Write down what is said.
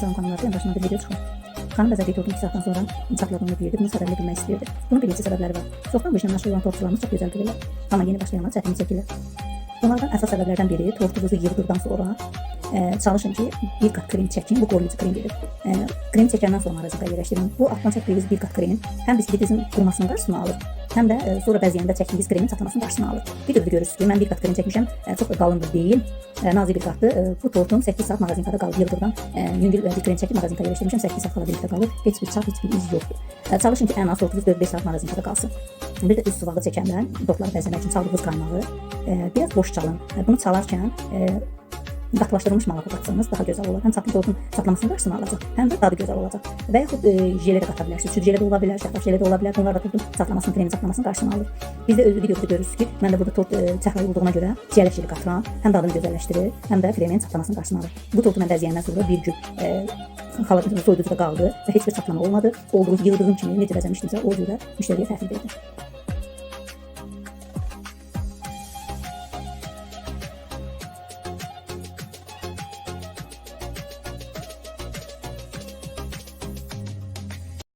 Salam xanımlar, benim başıma bir video çıxır. Xanım bəzədiyi tortun 2 saatdan sonra çatladığını deyirdi. Bunun səbəbini bilmək istəyirdi. Bunun bir neçə səbəbləri var. Çoxdan bu işlə məşğul olan tortçularımız çox gözəl bilirlər. Amma yeni başlayanlar çətinlik çəkirlər. Bunlardan əsas səbəblərdən biri tortunuzu yığdıqdan sonra çalışın ki, bir qat krem çəkin. Bu qoruyucu krem gelir. Krem çəkəndən sonra mağazada yerləşdirin. Bu altdan çəkdiyiniz bir qat krem həm biskvitinizin qurumasının qarşısını alır, həm də sonra bəzəyəndə çəkdiyiniz kremin çatlamasının qarşısını alır. Videoda görürsünüz ki, mən bir qat krem çəkmişəm. Çox da qalın da deyil. Nazik bir qatdır. Bu tortum 8 saat mağazinkada qalıb. Yığdıqdan yüngül bir krem çəkib mağazinkada yerləşdirmişəm. 8 saat qala birlikdə qalır. Heç bir çat, heç bir iz yoxdur. Çalışın ki, ən az tortunuz 4-5 saat mağazinkada qalsın. Bir də üst suvağı çəkəndən tortları bəzəmək üçün çaldığınız qaymağı biraz boş çalın. Bunu çalarkən qatılaşdırılmış malaqa qatsanız daha gözəl olar. Həm tortun çatlamasının qarşısını alacaq, həm də dadı gözəl olacaq. Və yaxud jele də qata bilərsiniz. Süd jele də ola bilər, şəffaf jele də ola bilər. Bunlar da tortun çatlamasının, kremin çatlamasının qarşısını alır. Biz də öz videoda görürsünüz ki, mən də burada tort çəhrayı olduğuna görə çiyələk jeli qatıram. Həm dadını gözəlləşdirir, həm də kremin çatlamasının qarşısını alır. Bu tortu mən bəzəyəndən sonra bir gün soyuducuda qaldı və heç bir çatlama olmadı. Olduğunuz yığdığım kimi necə bəzəmişdimsə o cürə müştəriyə təhvil verdim.